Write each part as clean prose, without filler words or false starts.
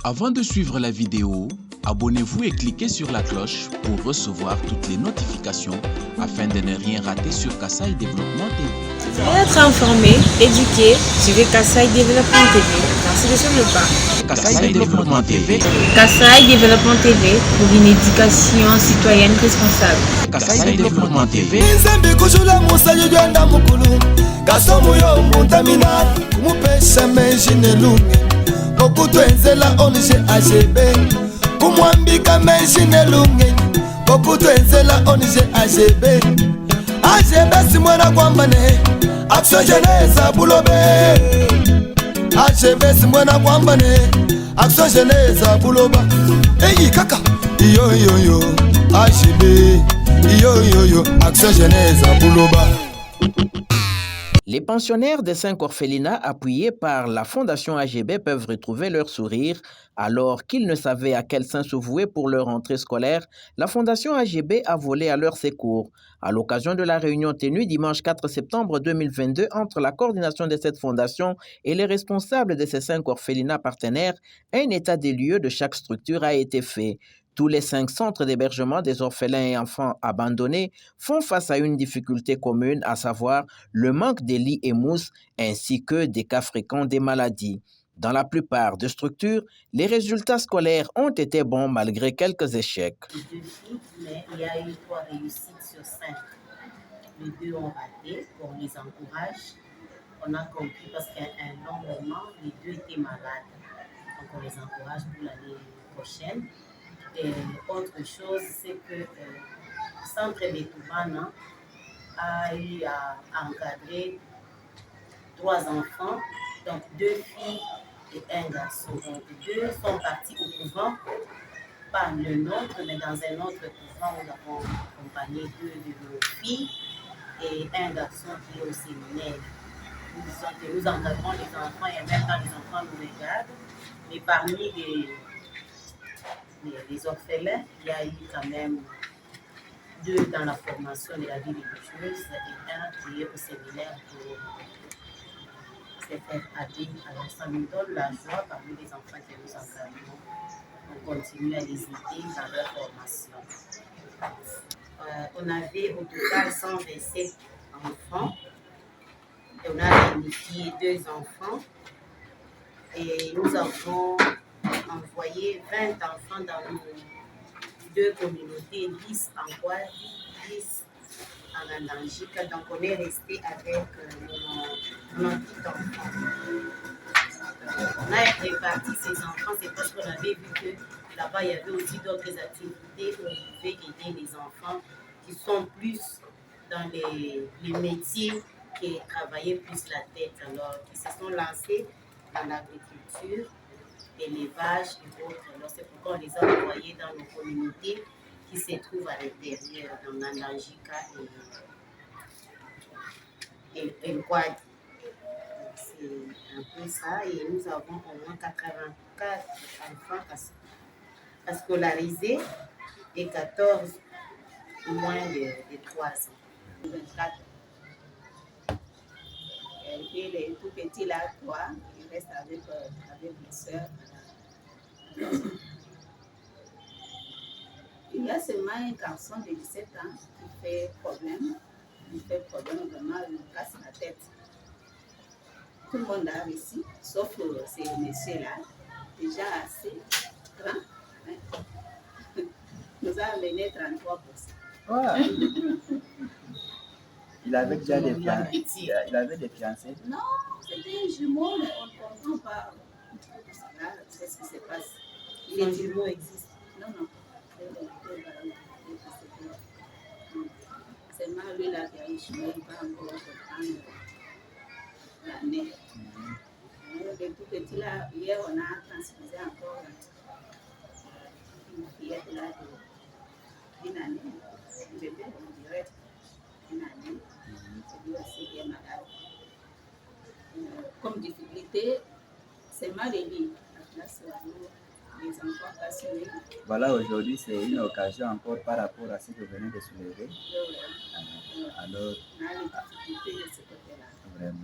Avant de suivre la vidéo, abonnez-vous et cliquez sur la cloche pour recevoir toutes les notifications afin de ne rien rater sur Kasai Développement TV. Pour être informé, éduqué, suivez Kasai Développement TV. Merci de suivre le pas. Kasai Développement TV. Kasai Développement TV pour une éducation citoyenne responsable. Kasai Développement TV. Okutu enzela onise AGB kumwambika menshi nelunge okutu enzela onise AGB AGB simwena kwambane aksojeneza bulobe AGB simwena kwambane aksojeneza buloba eyi kaka iyo iyo yo AGB iyo iyo yo aksojeneza buloba. Les pensionnaires des 5 orphelinats appuyés par la Fondation AGB peuvent retrouver leur sourire alors qu'ils ne savaient à quel sein se vouer pour leur rentrée scolaire. La Fondation AGB a volé à leur secours. À l'occasion de la réunion tenue dimanche 4 septembre 2022 entre la coordination de cette fondation et les responsables de ces 5 orphelinats partenaires, un état des lieux de chaque structure a été fait. Tous les 5 centres d'hébergement des orphelins et enfants abandonnés font face à une difficulté commune, à savoir le manque de lits et mousses ainsi que des cas fréquents des maladies. Dans la plupart des structures, les résultats scolaires ont été bons malgré quelques échecs. 2 filles, mais il y a eu 3 réussites sur 5. Les 2 ont raté, on les encourage. On a compris parce qu'à un long moment, les 2 étaient malades. Donc on les encourage pour l'année prochaine. Et autre chose, c'est que le centre Betoumana a eu à encadrer 3 enfants, donc 2 filles et 1 garçon. Donc 2 sont partis au couvent, pas le nôtre, mais dans un autre couvent où nous avons accompagné 2 de nos filles et 1 garçon qui est au séminaire. Nous encadrons les enfants et même quand les enfants nous regardent, mais parmi les orphelins, il y a eu quand même 2 dans la formation de la vie religieuse et 1 qui est au séminaire pour se faire aider. Alors ça nous donne la joie parmi les enfants que nous encadrons. On continue à les aider dans leur formation. On avait au total 127 enfants et on a réunifié 2 enfants et nous avons envoyé 20 enfants dans nos 2 communautés, 10 en Guadeloupe, 10 en Andangica. Donc on est resté avec nos petits enfants. On a réparti ces enfants, c'est parce qu'on avait vu que là-bas il y avait aussi d'autres activités où on pouvait aider les enfants qui sont plus dans les métiers qui travaillaient plus la tête, alors qui se sont lancés dans l'agriculture, l'élevage et autres. Alors c'est pourquoi on les a envoyés dans nos communautés qui se trouvent à l'intérieur, dans Nandangica et Kwad. C'est un peu ça. Et nous avons au moins 84 enfants à scolariser et 14 moins de 3 ans. 24. Et les tout petits là, 3, ils restent avec les soeurs. Il y a seulement un garçon de 17 ans qui fait problème. Il fait problème vraiment, il nous casse la tête. Tout le monde a réussi, sauf ces messieurs-là, déjà assez grands. Hein. Nous a amené 33%. Ouais. Il avait déjà des fiancés. Il avait des fiancés. Non, c'était un jumeau, mais on ne comprend pas. Là, c'est ce qui se passe. Les jumeaux existent. Non, non. C'est mal lui là qui a eu jumeau, il va encore reprendre l'année. Les tout petits là, hier on a transfusé encore une fillette là d'une année. Un bébé, on dirait une année. C'est lui aussi qui est malade. Comme difficulté, c'est mal élevé. Les enfants passionnés. Voilà, aujourd'hui, c'est une occasion encore par rapport à ce que vous venez de soulever. Alors, on a les difficultés de ce côté-là. vraiment.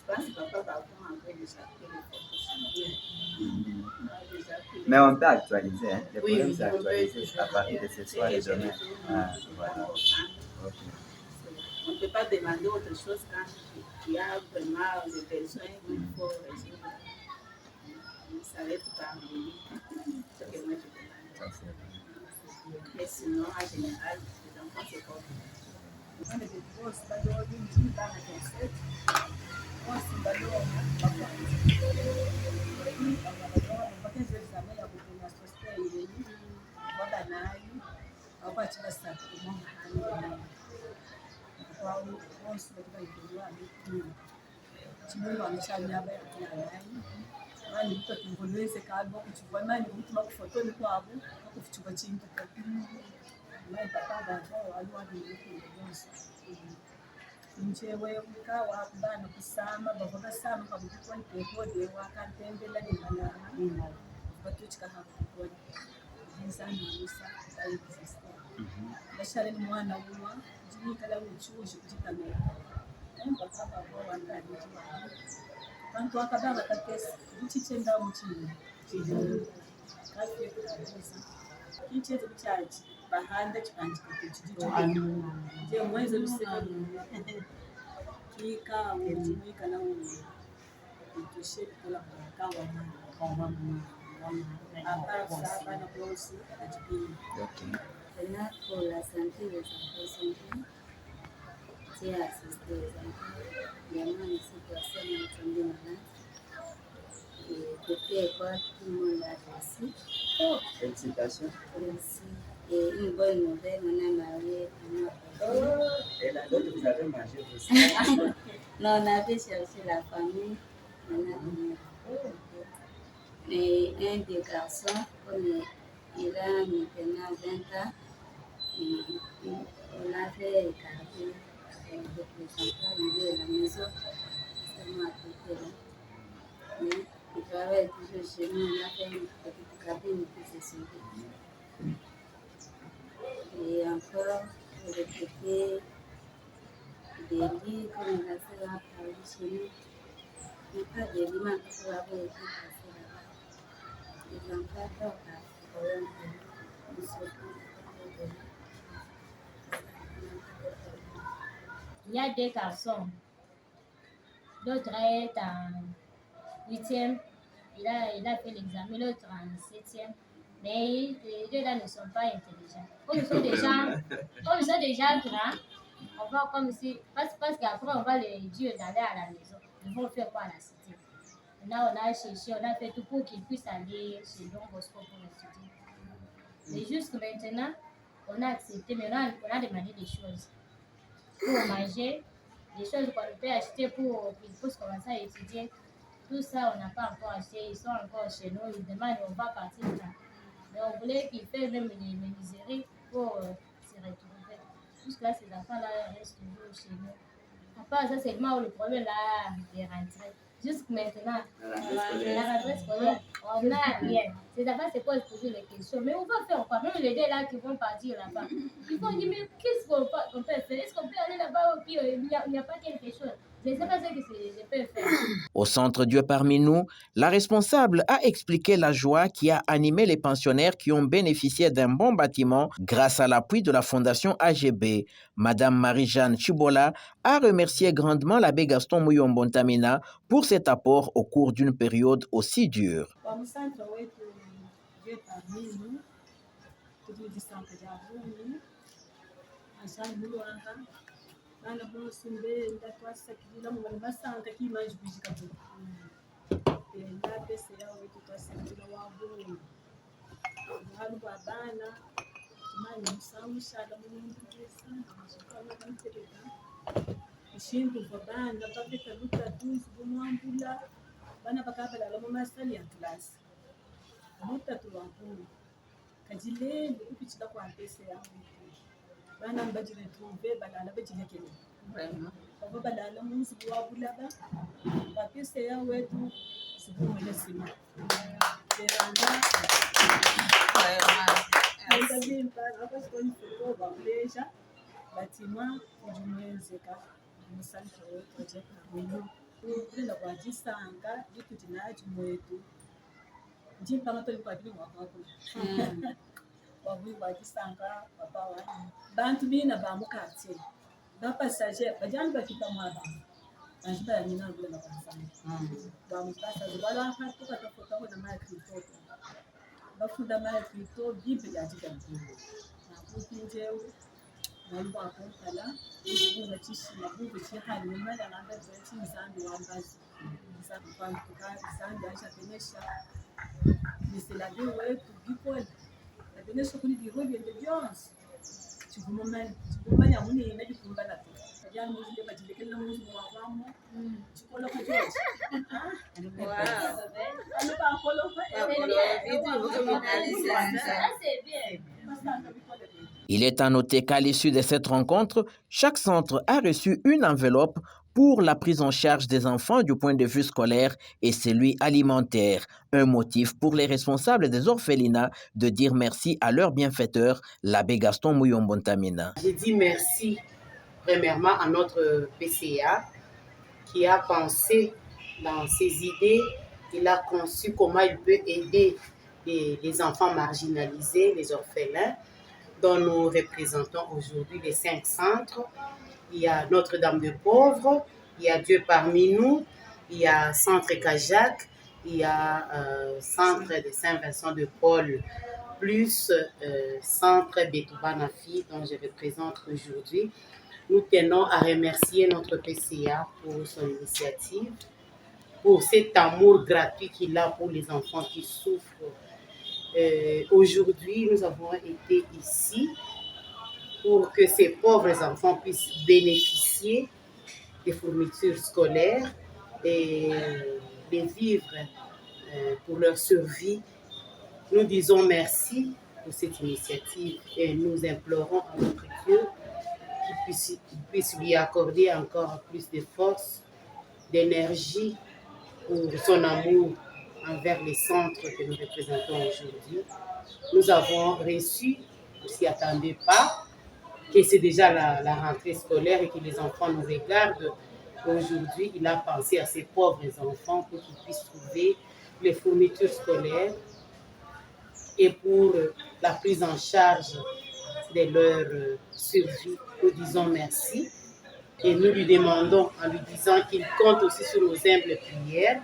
pense que papa va prendre un peu déjà pris les photos. Mais on peut actualiser, hein. Le Oui, problème, oui, c'est on peut actualiser toujours à partir de ce soir et demain. Ah, voilà. Ok. On ne peut pas demander autre chose quand il y a vraiment des besoins où il faut résoudre. Ça va être parmi ce que moi je demande. Ça, c'est vrai. Mais sinon, en général, les enfants, c'est comme njewe ukawa bana kusama bavuga sama kabukwa ipekode wakantembela nimana batuchika hakukoni insani musa ayisista bashare n'umwana wuma jimikala wichuje kujikamera emba baba bo wandani jiwa kantu akababa katesa bichichenda muchini kafe kuza kicheze kuchaji bahanda chikanje kuchijicho je mwezo biseka kika mujimika na uwe tushe kula kawa Et là, pour la santé des enfants, c'est assister les enfants. Il y a une situation où on est malade. Et depuis l'école, tout le monde a réussi. Oh, félicitations. Merci. Et une bonne nouvelle, on a marié un autre. Et là, donc, vous avez mangé aussi. Non, on avait cherché la famille. On a donné. Et un des garçons, comme il a maintenant 20 ans, on a fait écarter avec les enfants de la maison, seulement à côté là. Mais il travaille toujours chez nous, on a fait une petite cabine qui s'est sauvée. Et encore, pour répéter des lits, comme il a fait là, parler chez nous, il n'y a pas de lits, mais il faut avoir été passé là-bas. Les enfants dorment à problème de Il y a deux garçons. L'autre est en 8e. Il a fait l'examen, l'autre en 7e. Mais les deux-là ne sont pas intelligents. Comme ils sont déjà grands, on va comme si... Parce qu'après, on va les dire d'aller à la maison. Ils vont faire quoi à la cité? Là, on a cherché, on a fait tout pour qu'ils puissent aller chez Don Bosco pour étudier. Mais jusque maintenant, on a accepté, mais on a demandé des choses. Pour manger, des choses qu'on peut acheter pour qu'ils puissent commencer à étudier. Tout ça, on n'a pas encore acheté. Ils sont encore chez nous. Ils demandent, on va partir là. Mais on voulait qu'ils fassent même des menuiseries pour se retrouver. Jusqu'à ces enfants-là restent toujours chez nous. À part ça, c'est vraiment le problème là de rentrer. Jusque maintenant, la rentrée scolaire, on n'a rien. Ces enfants se posent toujours les questions. Mais on va faire quoi? Même les deux là qui vont partir là-bas. Ils vont dire, mais qu'est-ce qu'on peut faire? Est-ce qu'on peut aller là-bas ou puis il n'y a pas quelque chose? Je ne sais pas ce que je peux faire. Au Centre Dieu parmi nous, la responsable a expliqué la joie qui a animé les pensionnaires qui ont bénéficié d'un bon bâtiment grâce à l'appui de la Fondation AGB. Madame Marie-Jeanne Chibola a remercié grandement l'abbé Gaston Mouyombontamina pour cet apport au cours d'une période aussi dure. Bana bose mbenda twasakirira mu bari basanga kimaje kujika tu na pesa yao wetu twasakirira wabungu halu babana mani musamushala mu pesa mashikana kanteleka ishindu babana babeka luta tunzi bomwambula bana bakabala la mama sali ya class luta tuwampulu kajile kupichika kwa pesa yao bana mbajile trouver balala bajile kele vraiment baba balala munsi wabulaba bapese ya wetu sibumele sima teranga vraiment ndabimpa abaskoni foko bableja batima kujumwezeka musantra wetu je kamino kwenda kwa jisanga ikuti naji mwetu njipanga toli kwa kili mwakakula wabu kwa jisanga papa wani bantu bina bamukatse bapasaje bajani bakita mwaba bantu ya nina ngula na kwansanga bamukasa zibala hatu katafuta kwa na kripto bafunda ma kripto bibi ya jikantu na kukinjeu Nalikuwa kumpala, nilikuwa chishi na bubu chihani nimela ngamba zethi mzambi wambazi. Mzambi kwangu mzambi aisha penesha. Niselabi wetu gikole. Na penesha kuni bihobi ende Jones. Chigumanya muni ina jikumbala tu. Kajana muzi leba jilekela muzi mwawamo. Chikola ku Jones. Wow. Aluba akolo kwa Il est à noter qu'à l'issue de cette rencontre, chaque centre a reçu une enveloppe pour la prise en charge des enfants du point de vue scolaire et celui alimentaire. Un motif pour les responsables des orphelinats de dire merci à leur bienfaiteur, l'abbé Gaston Mouyombontamina. J'ai dit merci premièrement à notre PCA qui a pensé dans ses idées, il a conçu comment il peut aider les enfants marginalisés, les orphelins, dont nous représentons aujourd'hui les 5 centres. Il y a Notre-Dame de Pauvres, il y a Dieu parmi nous, il y a Centre Kajak, il y a Centre de Saint-Vincent de Paul, plus Centre Betouba-Nafi, dont je représente aujourd'hui. Nous tenons à remercier notre PCA pour son initiative, pour cet amour gratuit qu'il a pour les enfants qui souffrent. Aujourd'hui, nous avons été ici pour que ces pauvres enfants puissent bénéficier des fournitures scolaires et des vivres pour leur survie. Nous disons merci pour cette initiative et nous implorons à notre Dieu qu'il puisse lui accorder encore plus de force, d'énergie pour son amour envers les centres que nous représentons aujourd'hui. Nous avons reçu, on ne s'y attendait pas, que c'est déjà la rentrée scolaire et que les enfants nous regardent. Aujourd'hui, il a pensé à ces pauvres enfants pour qu'ils puissent trouver les fournitures scolaires et pour la prise en charge de leur survie. Nous disons merci et nous lui demandons en lui disant qu'il compte aussi sur nos humbles prières.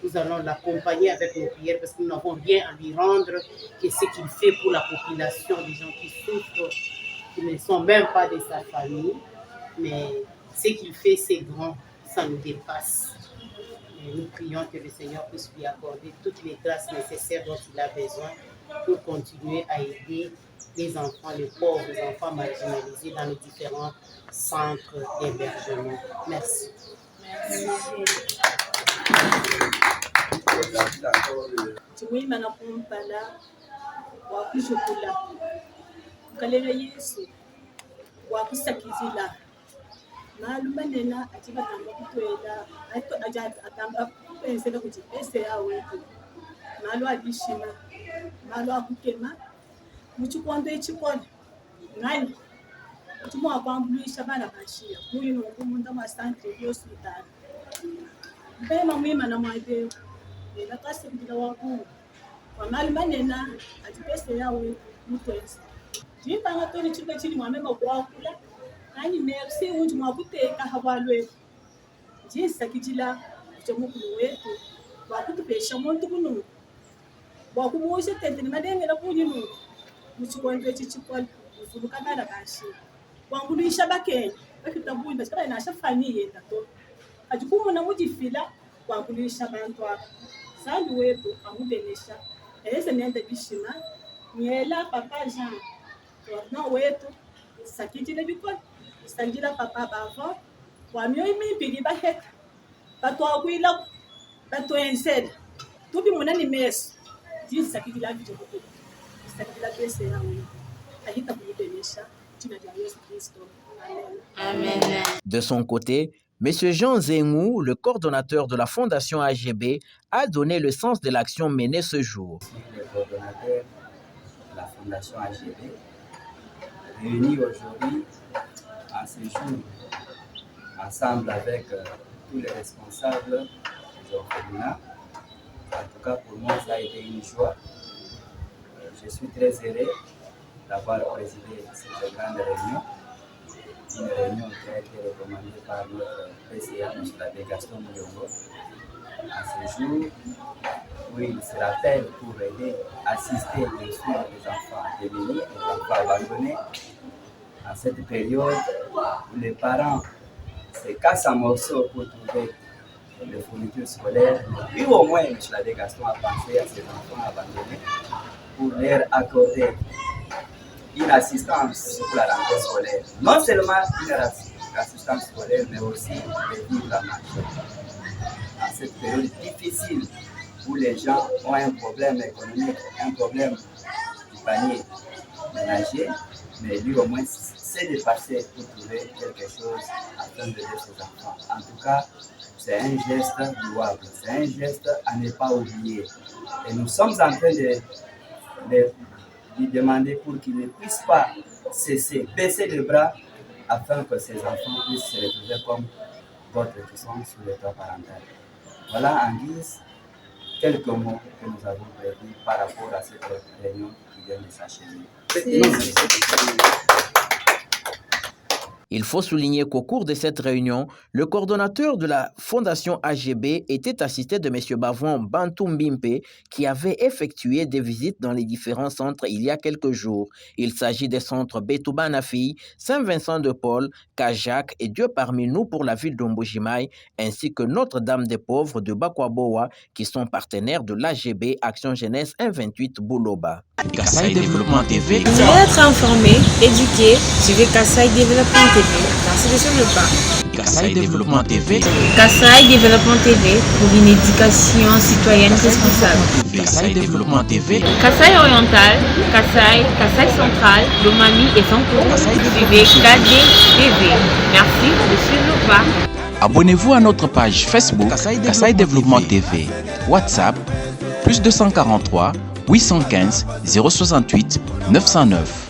Nous allons l'accompagner avec nos prières parce que nous n'avons rien à lui rendre que ce qu'il fait pour la population, des gens qui souffrent, qui ne sont même pas de sa famille. Mais ce qu'il fait, c'est grand, ça nous dépasse. Et nous prions que le Seigneur puisse lui accorder toutes les grâces nécessaires dont il a besoin pour continuer à aider les enfants, les pauvres, les enfants marginalisés dans les différents centres d'hébergement. Merci. Tumwima na kumpala wakushukula kalera Yesu wakusakizila malumanena achibatamba kutwela atamba pensela kuti pese yawe malu adishima malu akukema muchikondo echikola ngani tumwa kwambulisha bana bashia kuyi no kumunda ma centre hospital bema mwima na mwaide la kasi bila waku kwa mali manena atipese yawe mutwezi jimba ngatoni chike chini mwamema kwakula ani merci unji mwakuteka habalwe jisa kijila chamukulu wetu wakutupesha muntu kuno wakumushe tenteni madengela kunyinu muchikondo chichikwa usuluka bana bashi wangulisha bakenya bakitabuni basika na shafani yenda to ajikumu na mujifila wangulisha abantu aba sandi wetu amubenesha ese nende bishima nyela papa Jean no wetu sakitile bikwa sangira papa bavo wa myo imibili baheka batwakwila batwensela tubi munani meso jisakitila bijoko sakitila pese yawe ahita kumubenesha tina ya Yesu Kristo. Amen. Amen. De son côté, M. Jean Zengou, le coordonnateur de la Fondation AGB, a donné le sens de l'action menée ce jour. Le coordonnateur de la Fondation AGB, réuni aujourd'hui à ce jour, ensemble avec tous les responsables des orphelinats. En tout cas, pour moi, ça a été une joie. Je suis très heureux d'avoir présidé cette grande réunion. Une réunion qui a été recommandée par notre PCA, M. l'abbé Gaston Mouyongo, à ce jour où il se rappelle pour aider, assister bien sûr les enfants démunis, les enfants abandonnés, en cette période où les parents se cassent en morceaux pour trouver les fournitures scolaires. Lui au moins, M. l'abbé Gaston a pensé à ces enfants abandonnés pour leur accorder une assistance pour la rentrée scolaire. Non seulement une assistance scolaire, mais aussi de vivre à marcher. En cette période difficile où les gens ont un problème économique, un problème du panier ménager, mais lui au moins s'est dépassé pour trouver quelque chose afin d'aider ses enfants. En tout cas, c'est un geste louable, c'est un geste à ne pas oublier. Et nous sommes en train de lui demander pour qu'il ne puisse pas cesser, baisser les bras, afin que ses enfants puissent se retrouver comme d'autres qui sont sous le toit parental. Voilà en guise quelques mots que nous avons prévus par rapport à cette réunion qui vient de s'achever. Il faut souligner qu'au cours de cette réunion, le coordonnateur de la Fondation AGB était assisté de M. Bavon Bantou Mbimpe qui avait effectué des visites dans les différents centres il y a quelques jours. Il s'agit des centres Betouba Nafi, Saint-Vincent-de-Paul, Kajak et Dieu parmi nous pour la ville d'Ombojimai, ainsi que Notre-Dame des Pauvres de Bakwaboa qui sont partenaires de l'AGB Action Jeunesse 128 Bouloba. Kasaï Développement TV. Vous allez être informé, éduqué, suivez Kasaï Développement TV. Merci sur le pas. Kasaï Développement TV. Kasaï Développement TV pour une éducation citoyenne responsable. Kasaï Développement TV. Kasaï Oriental, Kasaï Central, Lomami et Sanko. Suivez KD TV. Merci de suivre le pas. Abonnez-vous à notre page Facebook Kasaï Développement TV. WhatsApp +243 815 068 909.